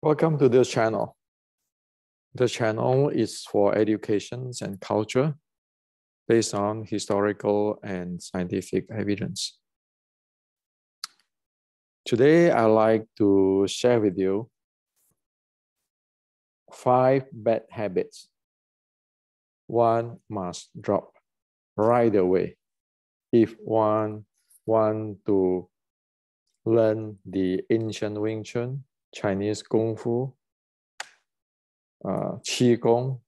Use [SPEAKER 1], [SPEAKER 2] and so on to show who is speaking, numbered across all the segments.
[SPEAKER 1] Welcome to this channel. The channel is for education and culture based on historical and scientific evidence. Today, I'd like to share with you 5 bad habits one must drop right away if one wants to learn the ancient Wing Chun, Chinese Kung Fu, Qigong,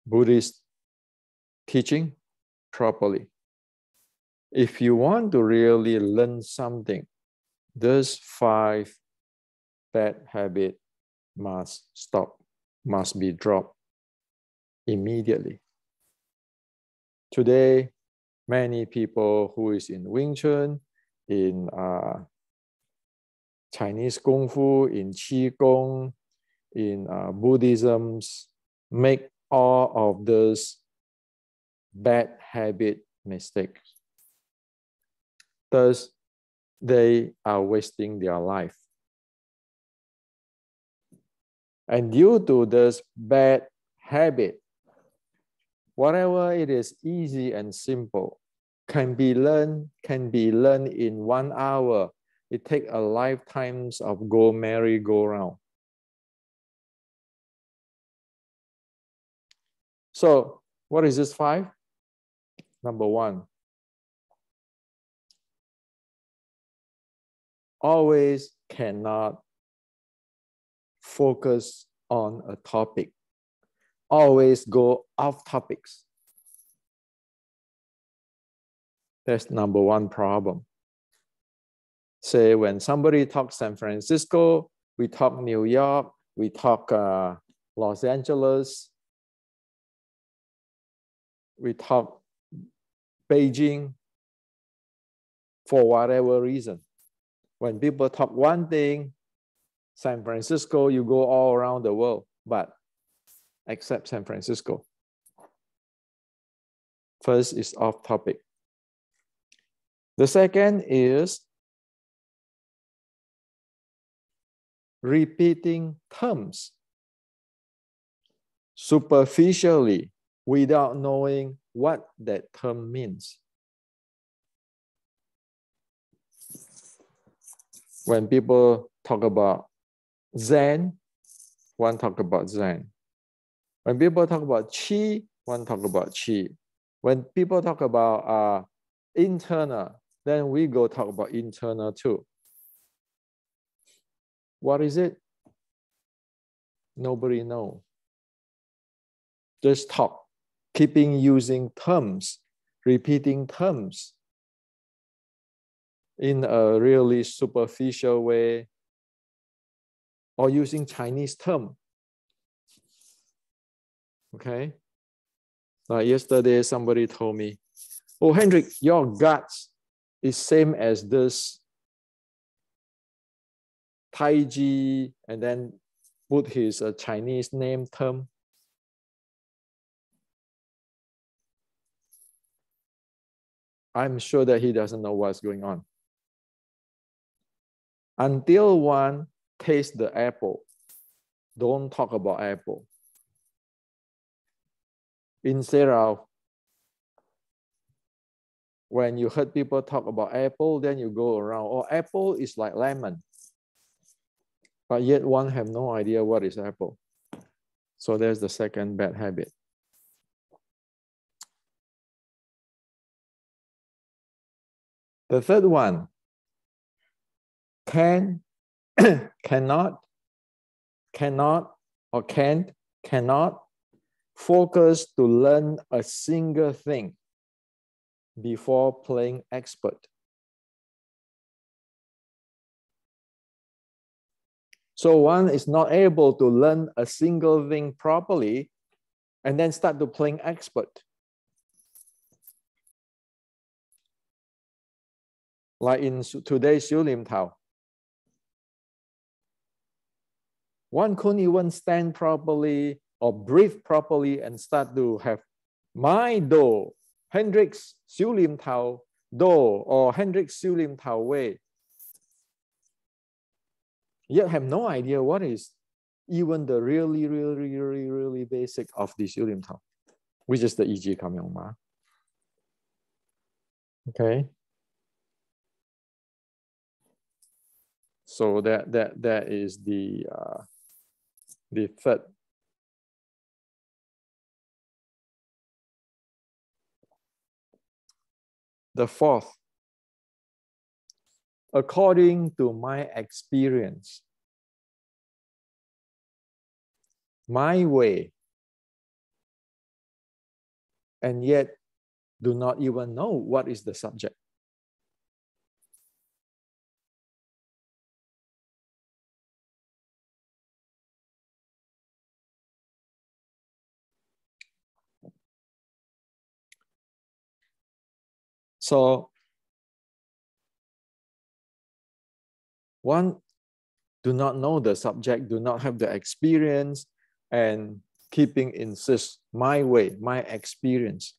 [SPEAKER 1] Buddhist teaching properly. If you want to really learn something, these 5 bad habits must stop, must be dropped immediately. Today, many people who is in Wing Chun, in Chinese Kung Fu, in Qigong, in Buddhism, make all of those bad habit mistakes. Thus, they are wasting their life. And due to this bad habit, whatever it is easy and simple can be learned in 1 hour. It takes a lifetime of merry-go-round. So, what is this 5? Number 1, always cannot focus on a topic. Always go off topics. That's number 1 problem. Say when somebody talks San Francisco, we talk New York, we talk Los Angeles, we talk Beijing, for whatever reason. When people talk one thing, San Francisco, you go all around the world, but except San Francisco. First is off topic. The second is repeating terms superficially without knowing what that term means. When people talk about Zen, one talk about Zen. When people talk about Qi, one talk about Qi. When people talk about internal, then we go talk about internal too. What is it? Nobody knows. Just talk, keeping using terms, repeating terms in a really superficial way, or using Chinese term. Okay? Like yesterday, somebody told me, "Oh, Hendrik, your guts is same as this Tai Chi," and then put his Chinese name term. I'm sure that he doesn't know what's going on. Until one tastes the apple, don't talk about apple. Instead of when you heard people talk about apple, then you go around, oh, apple is like lemon. But yet one have no idea what is apple. So there's the second bad habit. The third one, cannot focus to learn a single thing before playing expert. So one is not able to learn a single thing properly and then start to playing expert. Like in today's Xiu Lim Tao. One couldn't even stand properly or breathe properly and start to have my do, Hendrik's Xiu Lim Tao do, or Hendrik's Xiu Lim Tao way. yet have no idea what is even the really basic of this Urim Tao, which is the Yi Kam Yong Ma. Okay. So that is the third. The fourth, according to my experience, my way, and yet do not even know what is the subject. So one do not know the subject, do not have the experience, and keeping insist my way, my experience.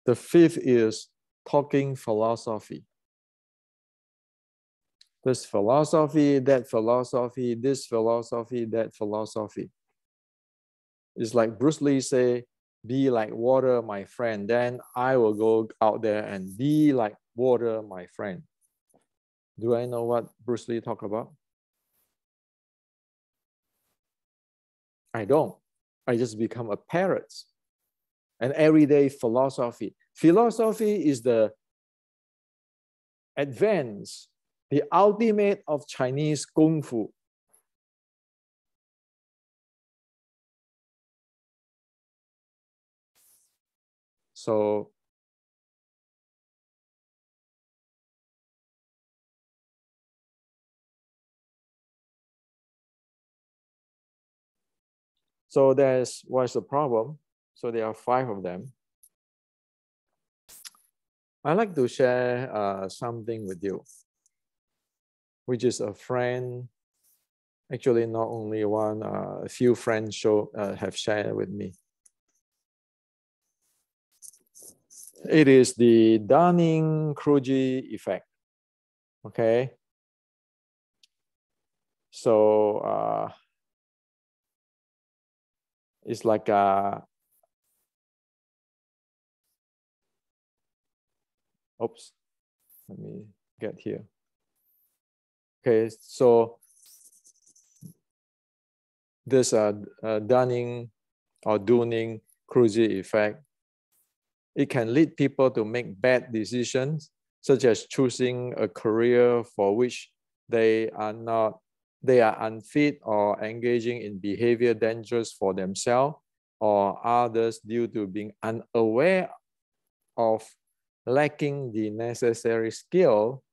[SPEAKER 1] The fifth is talking philosophy. This philosophy, that philosophy, this philosophy, that philosophy. It's like Bruce Lee say, be like water, my friend. Then I will go out there and be like water, my friend. Do I know what Bruce Lee talk about? I don't. I just become a parrot. An everyday philosophy. Philosophy is the advance, the ultimate of Chinese Kung Fu. So what's the problem? So there are 5 of them. I like to share something with you, which is a friend, actually not only one, a few friends have shared with me. It is the Dunning-Kruger effect, okay? So it's like a, oops, let me get here. Okay, so this Dunning or Dunning-Kruger effect, it can lead people to make bad decisions, such as choosing a career for which they are unfit, or engaging in behavior dangerous for themselves or others due to being unaware of lacking the necessary skill.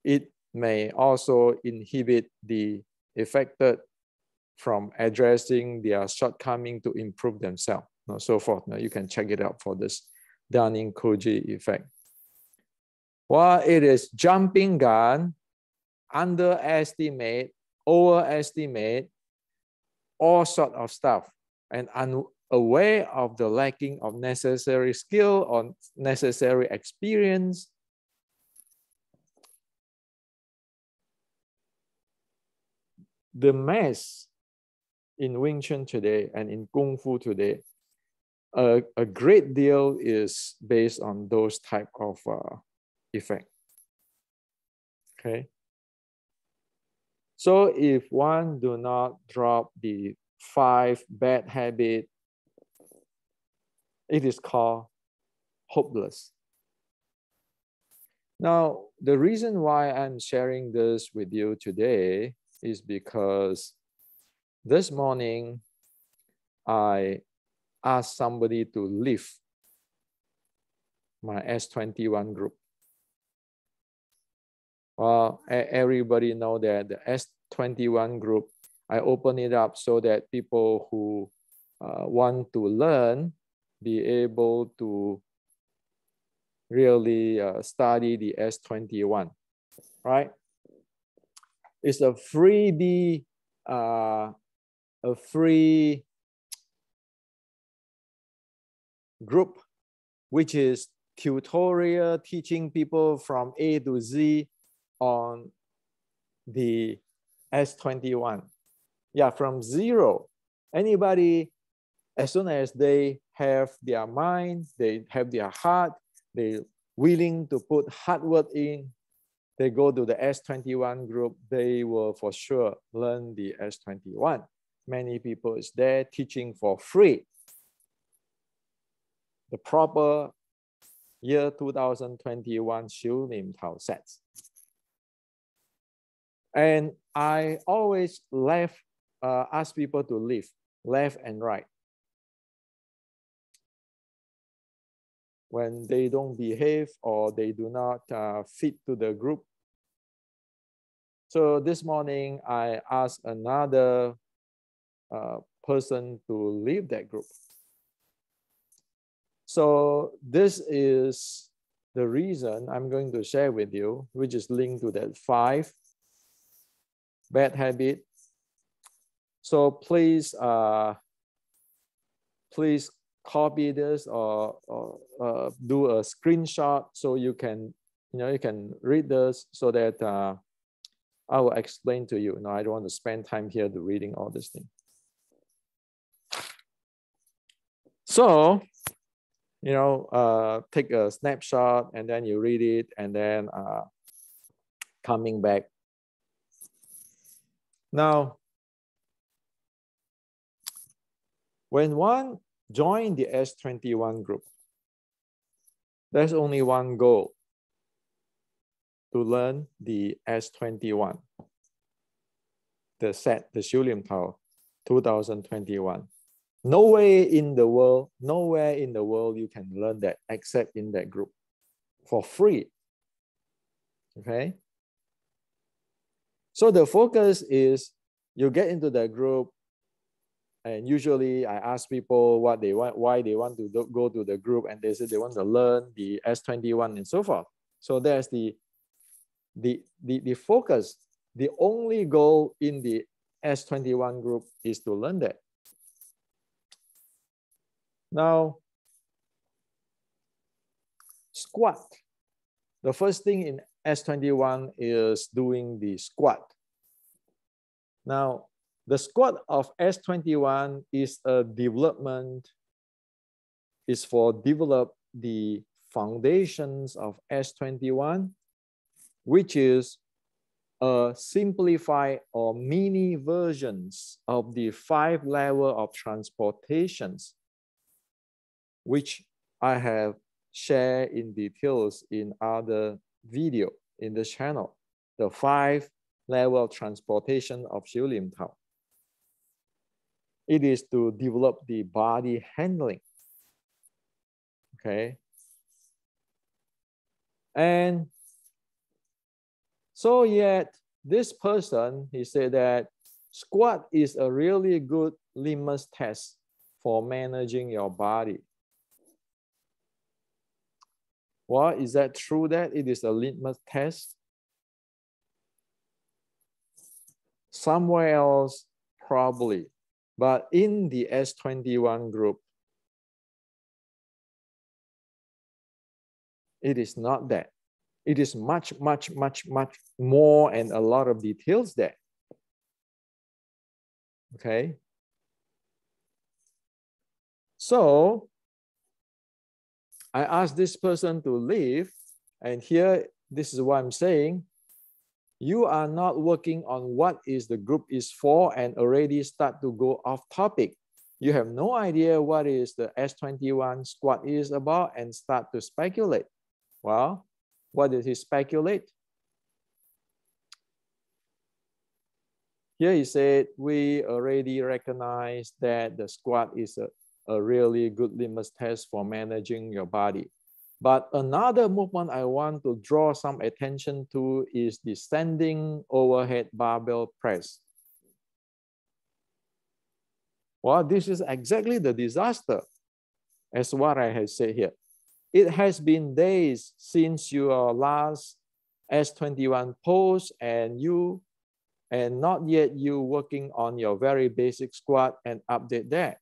[SPEAKER 1] It may also inhibit the affected from addressing their shortcoming to improve themselves, and so forth. Now you can check it out for this Dunning-Kruger effect. While it is jumping gun, underestimate, overestimate all sort of stuff, and unaware of the lacking of necessary skill or necessary experience. The mess in Wing Chun today and in Kung Fu today, a great deal is based on those type of effect. Okay. So if one do not drop the 5 bad habits, it is called hopeless. Now, the reason why I'm sharing this with you today is because this morning I asked somebody to leave my S21 group. Well, everybody know that the S21 group, I open it up so that people who want to learn be able to really study the S21, right? It's a freebie, a free group, which is tutorial teaching people from A to Z on the S21. Yeah, from zero. Anybody, as soon as they have their mind, they have their heart, they're willing to put hard work in, they go to the S21 group, they will for sure learn the S21. Many people is there teaching for free. The proper year 2021 Xiu Lim Tao sets. And I always ask people to leave left and right. When they don't behave or they do not fit to the group. So this morning, I asked another person to leave that group. So this is the reason I'm going to share with you, which is linked to that 5 bad habits. So please, please copy this or do a screenshot so you can, you can read this so that I will explain to you. I don't want to spend time here to reading all this thing. So, take a snapshot and then you read it and then coming back. Now, when one joins the S21 group, there's only one goal: to learn the S21, the Xiu Lim Tao 2021. Nowhere in the world you can learn that except in that group for free. Okay? So the focus is you get into the group, and usually I ask people what they want, why they want to go to the group, and they say they want to learn the S21 and so forth. So there's the focus. The only goal in the S21 group is to learn that. Now, squat. The first thing in S21 is doing the squat. Now, the squat of S21 is a development, is for develop the foundations of S21, which is a simplified or mini versions of the 5 levels of transportations, which I have shared in details in other video in this channel. The 5 levels of transportation of Xiu Lim Tao. It is to develop the body handling. Okay. And so yet this person, he said that squat is a really good litmus test for managing your body. Well, is that true that it is a litmus test? Somewhere else, probably. But in the S21 group, it is not that. It is much, much, much, much more and a lot of details there. Okay. So I asked this person to leave, and here, this is what I'm saying. You are not working on what is the group is for and already start to go off topic. You have no idea what is the S21 squat is about and start to speculate. Well, what did he speculate? Here he said, we already recognize that the squat is a really good litmus test for managing your body. But another movement I want to draw some attention to is the standing overhead barbell press. Well, this is exactly the disaster, as what I have said here. It has been days since your last S21 pose and not yet you working on your very basic squat and update that.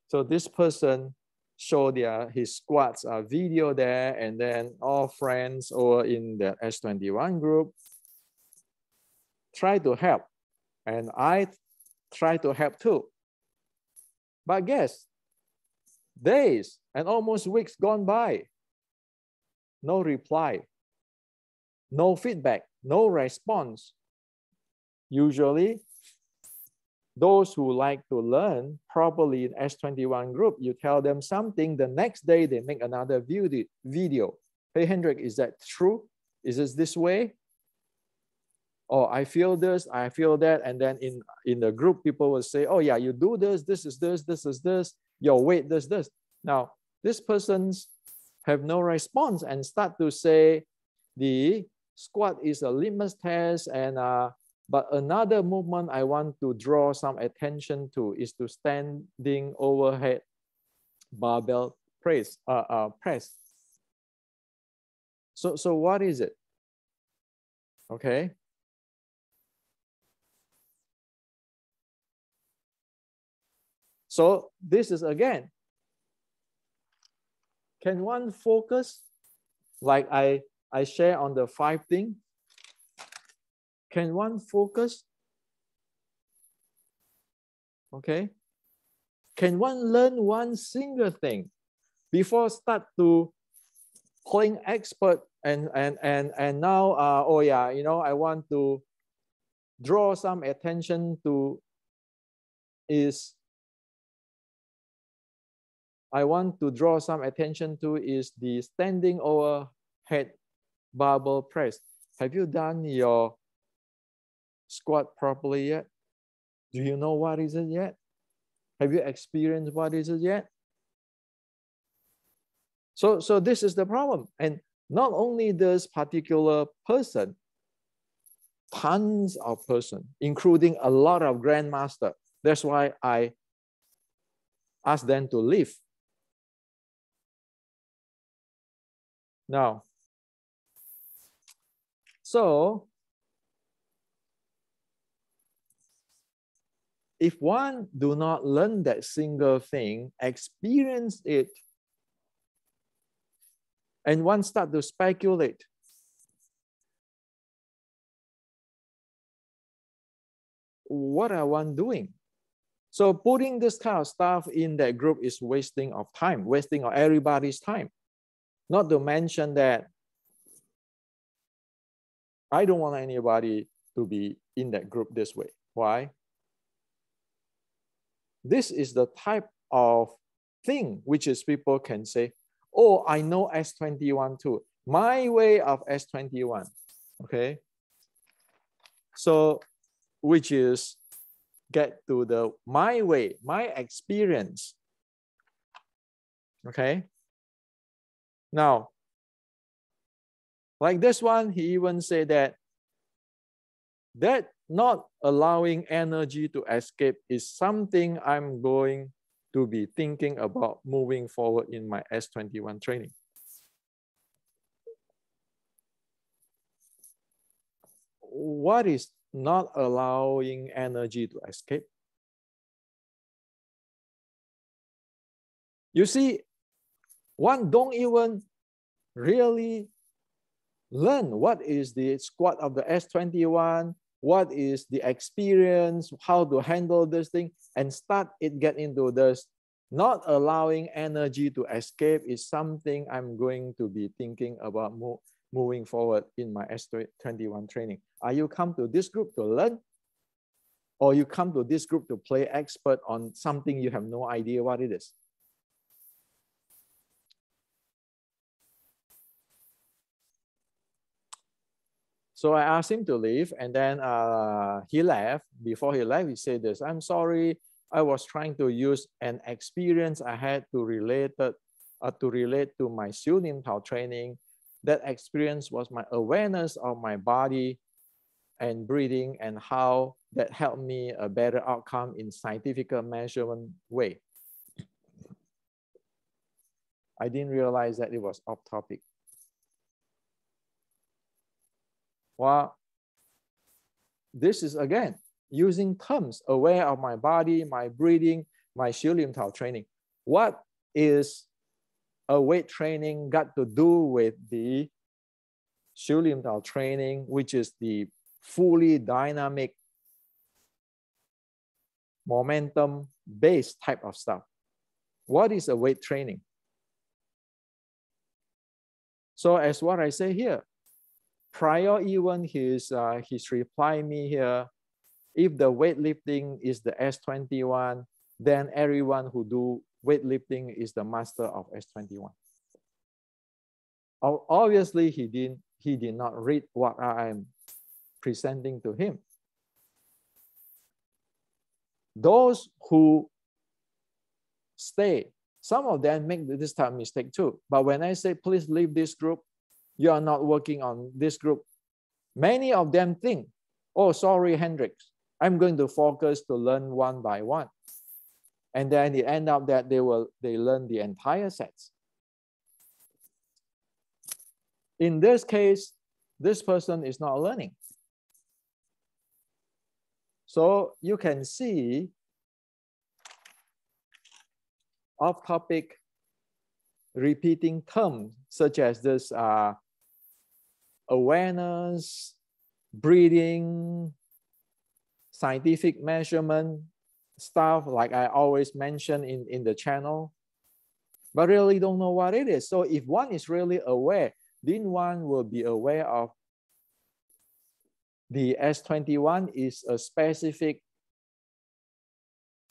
[SPEAKER 1] So this person show his squats video there, and then all friends over in the S21 group try to help, and I try to help too. But guess, days and almost weeks gone by, no reply, no feedback, no response. Usually, those who like to learn properly in S21 group, you tell them something, the next day they make another video. Hey, Hendrik, is that true? Is this way? Oh, I feel this, I feel that. And then in the group, people will say, oh yeah, you do this, this is this, your weight, this. Now, these persons have no response and start to say the squat is a litmus test, and but another movement I want to draw some attention to is to standing overhead barbell press. So what is it? Okay. So this is again, can one focus like I share on the 5 things? Can one focus? Okay. Can one learn one single thing before start to playing expert and now oh yeah, you know, I want to draw some attention to is the standing overhead barbell press. Have you done your squat properly yet? Do you know what is it yet? Have you experienced what is it yet? So this is the problem. And not only this particular person, tons of persons, including a lot of grandmaster. That's why I asked them to leave. Now, so if one do not learn that single thing, experience it, and one start to speculate, what are one doing? So putting this kind of stuff in that group is wasting of time, wasting of everybody's time. Not to mention that I don't want anybody to be in that group this way. Why? This is the type of thing which is people can say, oh, I know S21 too. My way of S21, okay? So, which is get to the my way, my experience, okay? Now, like this one, he even said that not allowing energy to escape is something I'm going to be thinking about moving forward in my S21 training. What is not allowing energy to escape? You see, one don't even really learn what is the squat of the S21, what is the experience, how to handle this thing, and start it get into this. Not allowing energy to escape is something I'm going to be thinking about moving forward in my S21 training. Are you come to this group to learn? Or you come to this group to play expert on something you have no idea what it is? So I asked him to leave, and then he left. Before he left, he said this, I'm sorry, I was trying to use an experience I had to relate to my Xiu Lim Tao training. That experience was my awareness of my body and breathing, and how that helped me a better outcome in scientific measurement way. I didn't realize that it was off topic. Well, this is again using terms, aware of my body, my breathing, my Xiu Lim Tao training. What is a weight training got to do with the 修炼道 training, which is the fully dynamic momentum based type of stuff? What is a weight training? So as what I say here, prior even his reply me here, if the weightlifting is the S21, then everyone who do weightlifting is the master of S21. Obviously, he did not read what I am presenting to him. Those who stay, some of them make this type of mistake too. But when I say, please leave this group, you are not working on this group, many of them think, oh, sorry, Hendricks, I'm going to focus to learn one by one. And then it end up that they learn the entire sets. In this case, this person is not learning. So you can see off-topic repeating terms such as this awareness, breathing, scientific measurement, stuff like I always mention in the channel, but really don't know what it is. So if one is really aware, then one will be aware of the S21 is a specific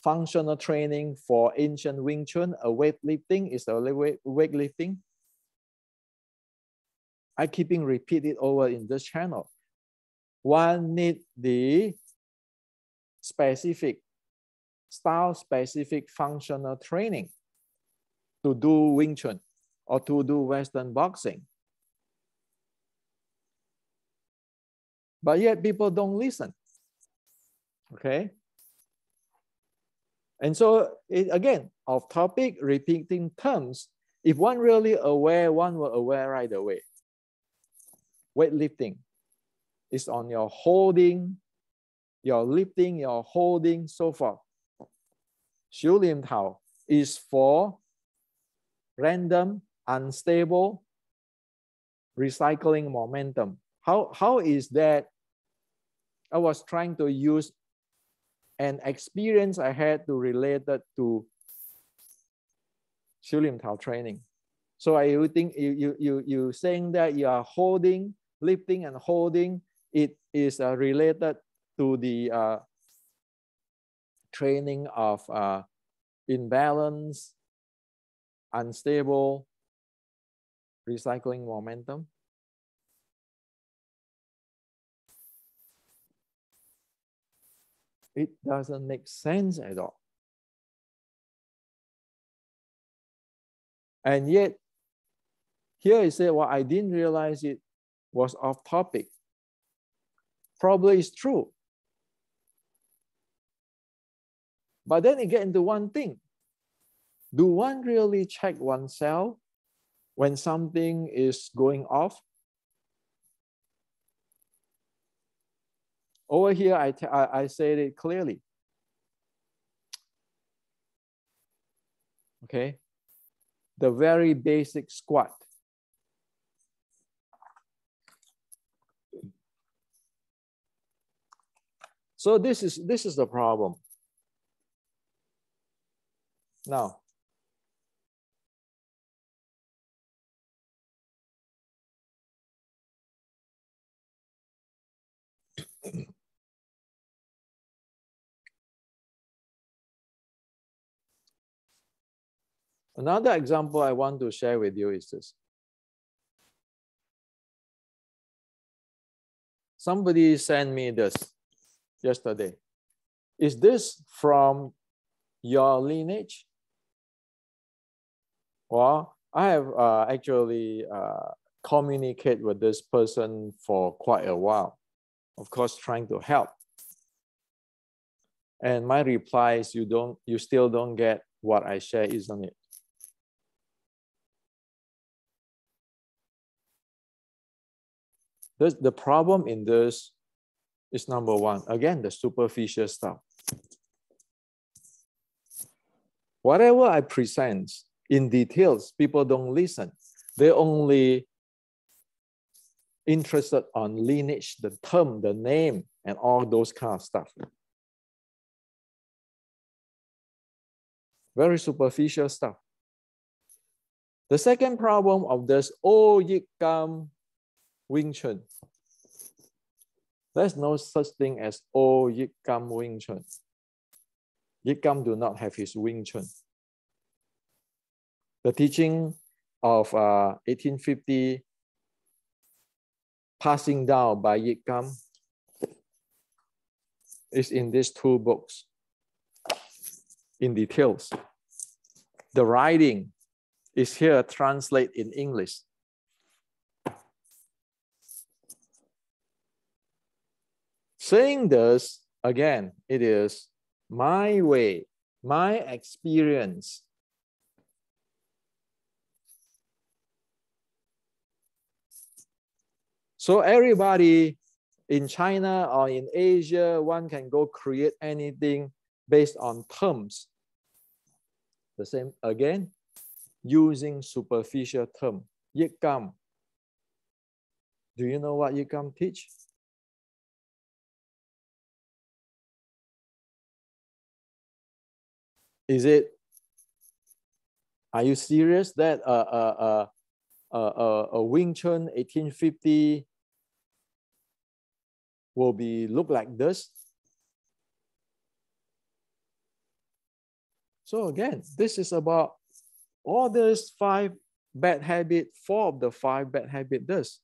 [SPEAKER 1] functional training for ancient Wing Chun. A weightlifting is a weightlifting. I keeping repeat it over in this channel. One need the specific style-specific functional training to do Wing Chun or to do Western boxing. But yet people don't listen, okay? And so, again, off topic, repeating terms, if one really aware, one will aware right away. Weightlifting is on your holding, your lifting, your holding, so forth. 修炼道 is for random, unstable, recycling momentum. How is that? I was trying to use an experience I had to relate it to 修炼道 training. So I would think you saying that you are holding, lifting and holding, it is related to the training of imbalance, unstable, recycling momentum. It doesn't make sense at all. And yet, here it said, well, I didn't realize it was off topic. Probably it's true. But then you get into one thing. Do one really check oneself when something is going off? Over here, I said it clearly. Okay, the very basic squat. So this is the problem. Now, another example I want to share with you is this. Somebody sent me this yesterday. Is this from your lineage? Well, I have actually communicated with this person for quite a while, of course, trying to help. And my reply is, you still don't get what I share, isn't it? The problem in this is number one, again, the superficial stuff. Whatever I present in details. People don't listen. They only interested on lineage, the term, the name, and all those kind of stuff. Very superficial stuff. The second problem of this O Yik Gam Wing Chun. There's no such thing as O Yik Gam Wing Chun. Yik Gam do not have his Wing Chun. The teaching of 1850 passing down by Yik Gam is in these two books in details. The writing is here translated in English. Saying this, again, it is my way, my experience. So everybody in China or in Asia, one can go create anything based on terms. The same again, using superficial term. Yik Gam. Do you know what Yik Gam teach? Are you serious that a Wing Chun 1850 will look like this? So again, this is about all these 5 bad habits, 4 of the 5 bad habits this.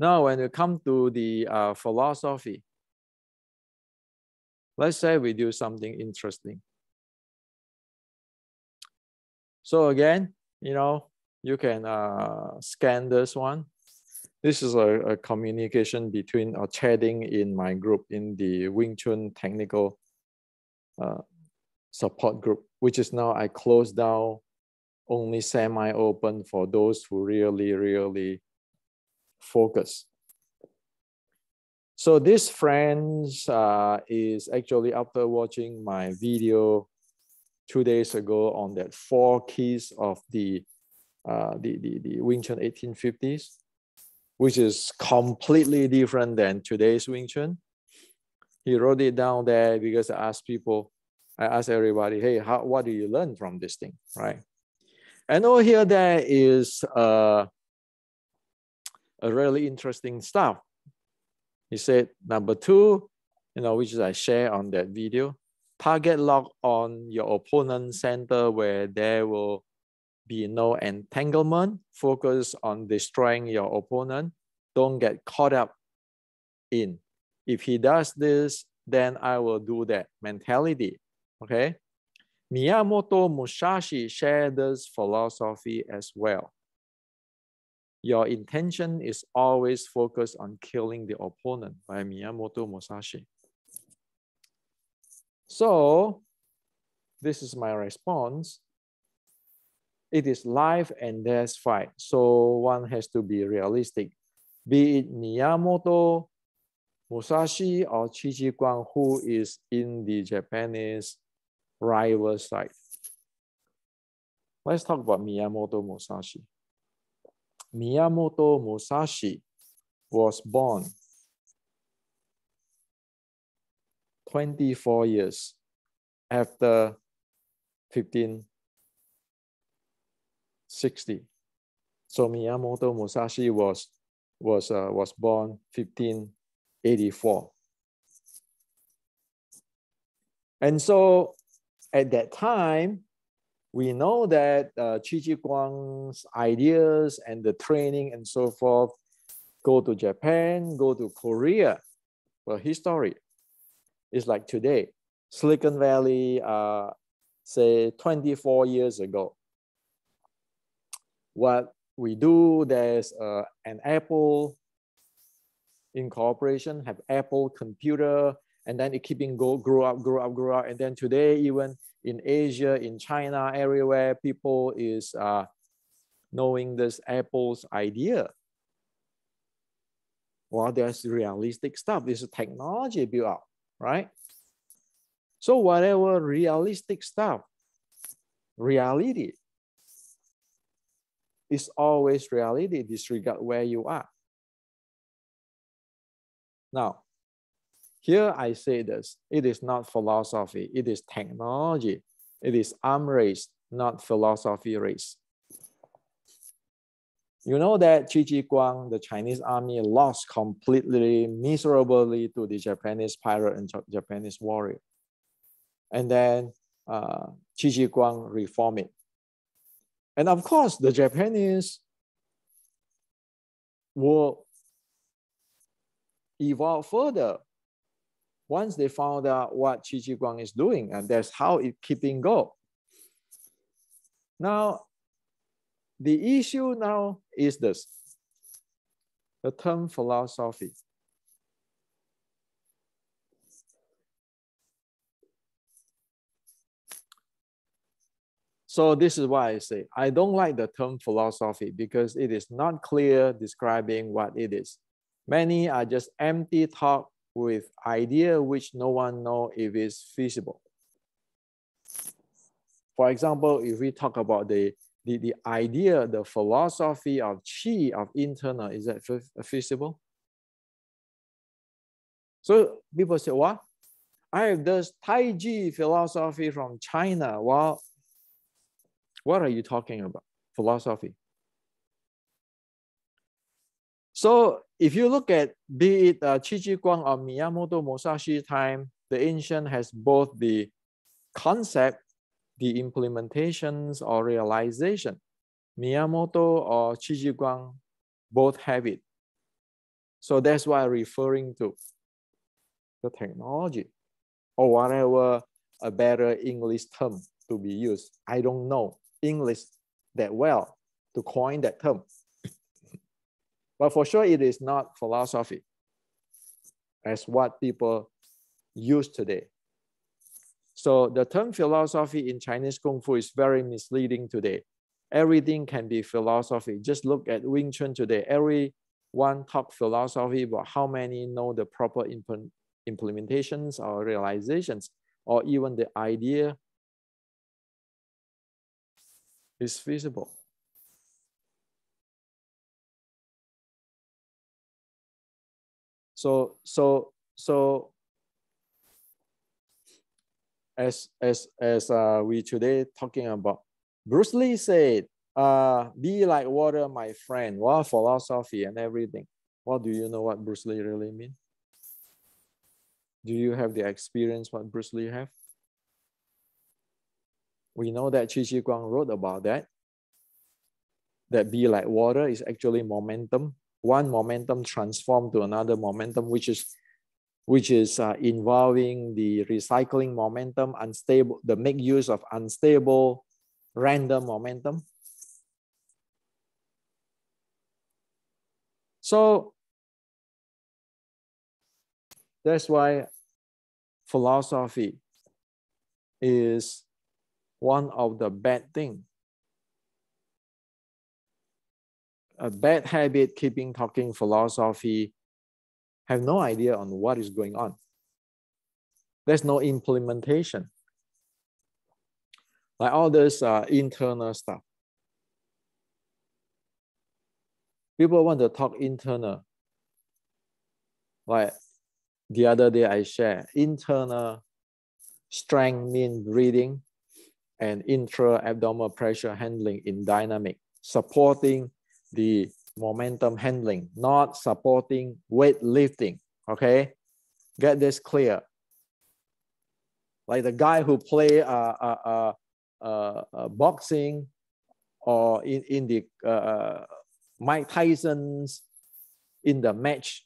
[SPEAKER 1] Now, when you come to the philosophy, let's say we do something interesting. So again, you can scan this one. This is a communication between chatting in my group in the Wing Chun technical support group, which is now I closed down, only semi-open for those who really focus. So this friend is actually after watching my video 2 days ago on that 4 keys of the Wing Chun 1850s, which is completely different than today's Wing Chun. He wrote it down there because I asked everybody, hey, what do you learn from this thing, right? And over here, there is a really interesting stuff. He said, number 2, which I share on that video, target lock on your opponent's center where there will be no entanglement. Focus on destroying your opponent. Don't get caught up in. If he does this, then I will do that mentality. Okay? Miyamoto Musashi shared this philosophy as well. Your intention is always focused on killing the opponent, by Miyamoto Musashi. So, this is my response. It is life and death fight. So one has to be realistic. Be it Miyamoto Musashi or Qigong, who is in the Japanese rival side. Let's talk about Miyamoto Musashi. Miyamoto Musashi was born 24 years after 1560. So Miyamoto Musashi was born 1584. And so at that time, we know that Qigong's ideas and the training and so forth go to Japan, go to Korea. Well, history is like today. Silicon Valley, say 24 years ago. What we do, there's an Apple incorporation, have Apple computer, and then it keeping grow up. And then today, even in Asia, in China, everywhere, people is knowing this Apple's idea. Well, there's realistic stuff. This is technology built up, right? So whatever realistic stuff, reality is always reality, disregard where you are. Now, here I say this, it is not philosophy, it is technology. It is arm race, not philosophy race. You know that Qigong, the Chinese army, lost completely, miserably to the Japanese pirate and Japanese warrior. And then Qigong reformed it. And of course, the Japanese will evolve further once they found out what Qigong is doing, and that's how it keeping go. Now, the issue now is this, the term philosophy. So this is why I say, I don't like the term philosophy because it is not clear describing what it is. Many are just empty talk with idea which no one knows if it's feasible. For example, if we talk about the idea, the philosophy of Qi, of internal, is that feasible? So people say, what? I have this Tai Chi philosophy from China. Well, what are you talking about? Philosophy. So if you look at, be it Qigong or Miyamoto Musashi time, the ancient has both the concept, the implementations or realization. Miyamoto or Qigong both have it. So that's why I'm referring to the technology or whatever a better English term to be used. I don't know English that well to coin that term. But for sure, it is not philosophy as what people use today. So the term philosophy in Chinese Kung Fu is very misleading today. Everything can be philosophy. Just look at Wing Chun today. Everyone talk philosophy, but how many know the proper implementations or realizations, or even the idea is feasible? So as we today talking about, Bruce Lee said, be like water, my friend. What philosophy and everything. What do you know what Bruce Lee really mean? Do you have the experience what Bruce Lee have? We know that Qigong wrote about that. That be like water is actually momentum. One momentum transformed to another momentum, which is involving the recycling momentum, unstable, the make use of unstable random momentum. So that's why philosophy is one of the bad things. A bad habit, keeping talking philosophy, have no idea on what is going on. There's no implementation. Like all this internal stuff. People want to talk internal. Like the other day I shared, internal strength means breathing and intra-abdominal pressure handling in dynamic, supporting the momentum handling, not supporting weight lifting, okay? Get this clear. Like the guy who play boxing or in the Mike Tyson's in the match,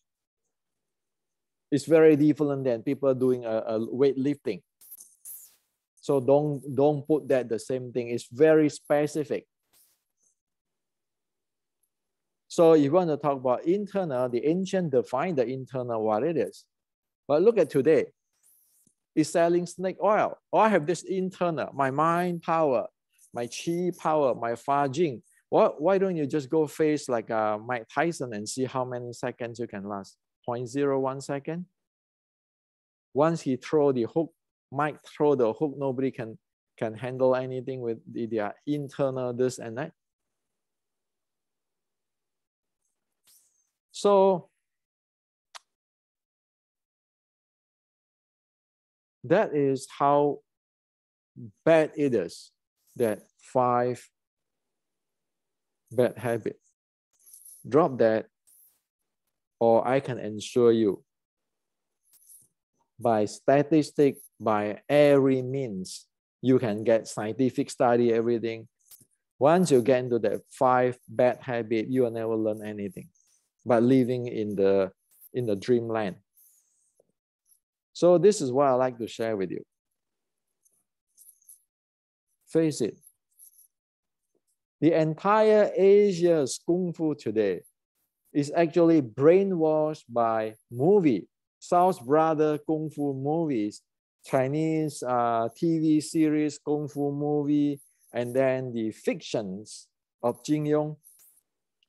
[SPEAKER 1] it's very different than people doing a weightlifting. So don't put that the same thing. It's very specific. So if you want to talk about internal, the ancient defined the internal what it is. But look at today. It's selling snake oil. Oh, I have this internal, my mind power, my chi power, my fa jing. Why don't you just go face like Mike Tyson and see how many seconds you can last? 0.01 second. Once he throw the hook might throw the hook, nobody can handle anything with their internal this and that. So that is how bad it is, that 5 bad habits. Drop that, or I can assure you, by statistic, by every means, you can get scientific study, everything. Once you get into that 5 bad habit, you will never learn anything but living in the dreamland. So this is what I like to share with you. Face it, the entire Asia's Kung Fu today is actually brainwashed by movie, South Brother Kung Fu movies, Chinese TV series, Kung Fu movie, and then the fictions of Qigong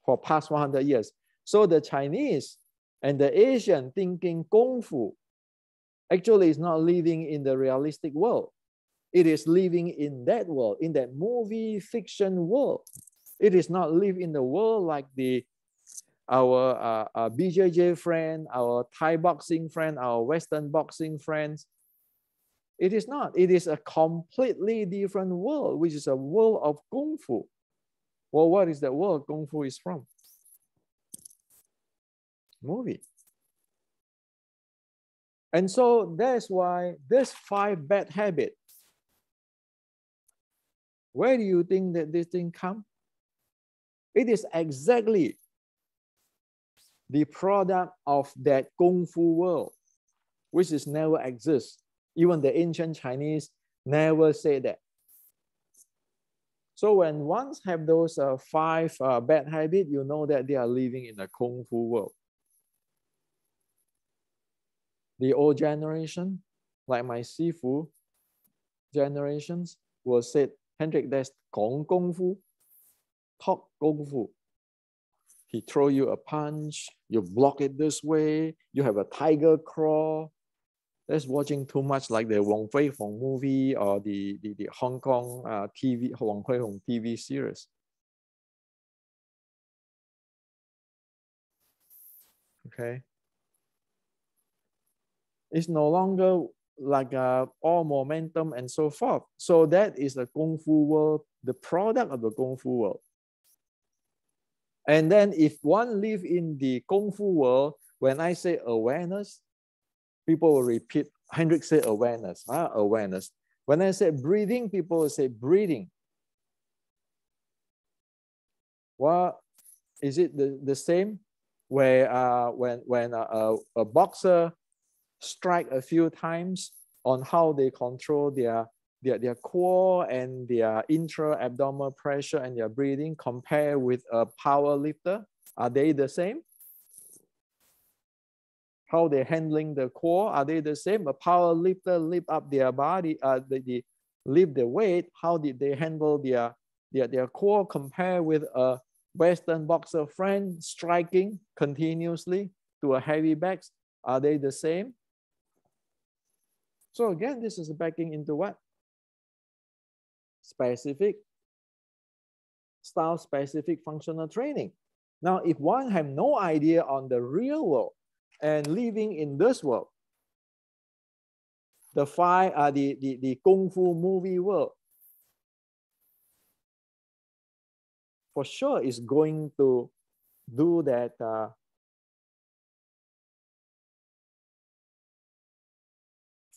[SPEAKER 1] for past 100 years. So the Chinese and the Asian thinking Kung Fu actually is not living in the realistic world. It is living in that world, in that movie fiction world. It is not live in the world like our BJJ friend, our Thai boxing friend, our Western boxing friends. It is not. It is a completely different world, which is a world of Kung Fu. Well, what is that world Kung Fu is from? Movie. And so that's why this 5 bad habits, where do you think that this thing come? It is exactly the product of that Kung Fu world, which is never exists. Even the ancient Chinese never say that. So when ones have those 5 bad habits, you know that they are living in a Kung Fu world. The old generation, like my Sifu generations, will say, Hendrik, that's Gong Kung Fu, talk Kung Fu. He throw you a punch, you block it this way, you have a tiger crawl. That's watching too much like the Wong Fei Hong movie or the Hong Kong TV, Wong Fei Hong TV series. Okay. It's no longer like all momentum and so forth. So that is the Kung Fu world, the product of the Kung Fu world. And then if one live in the Kung Fu world, when I say awareness, people will repeat, Hendrik said awareness, awareness. When I say breathing, people will say breathing. Well, is it the same? Where when a boxer strike a few times on how they control their core and their intra-abdominal pressure and their breathing compare with a power lifter, are they the same? How they're handling the core, are they the same? A power lifter lift up their body, they lift the weight. How did they handle their core compare with a Western boxer friend striking continuously to a heavy bag? Are they the same? So again, this is backing into what? Specific, style-specific functional training. Now, if one have no idea on the real world and living in this world, the Kung Fu movie world, for sure is going to do that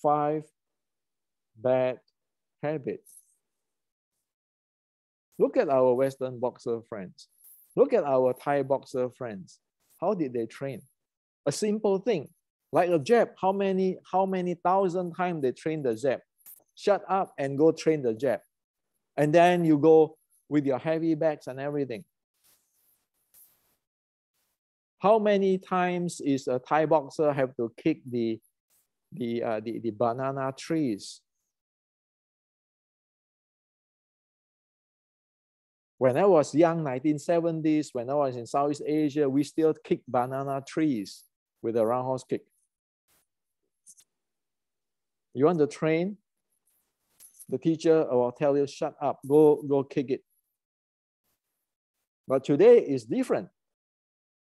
[SPEAKER 1] 5 bad habits. Look at our Western boxer friends. Look at our Thai boxer friends. How did they train? A simple thing, like a jab. How many thousand times they train the jab? Shut up and go train the jab. And then you go with your heavy bags and everything. How many times is a Thai boxer have to kick the banana trees? When I was young, 1970s, when I was in Southeast Asia, we still kick banana trees with a roundhouse kick. You want to train, the teacher will tell you, shut up, go kick it. But today is different.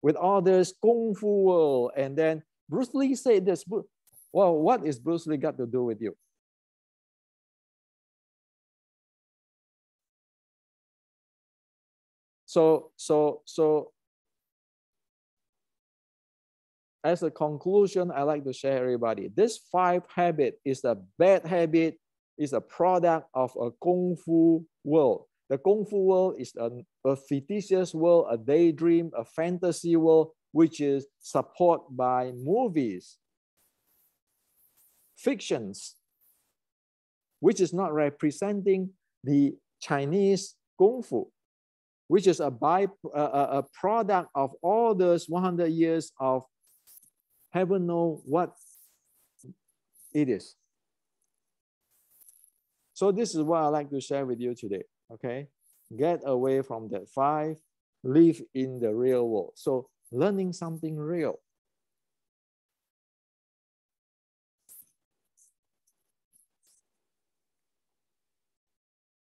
[SPEAKER 1] With all this Kung Fu world, and then Bruce Lee said this. Well, what is Bruce Lee got to do with you? So as a conclusion, I like to share everybody. This 5 habit is a bad habit, is a product of a Kung Fu world. The Kung Fu world is a fictitious world, a daydream, a fantasy world, which is supported by movies, fictions, which is not representing the Chinese Kung Fu, which is a product of all those 100 years of heaven know what it is. So this is what I like to share with you today, okay? Get away from that 5, live in the real world. So learning something real.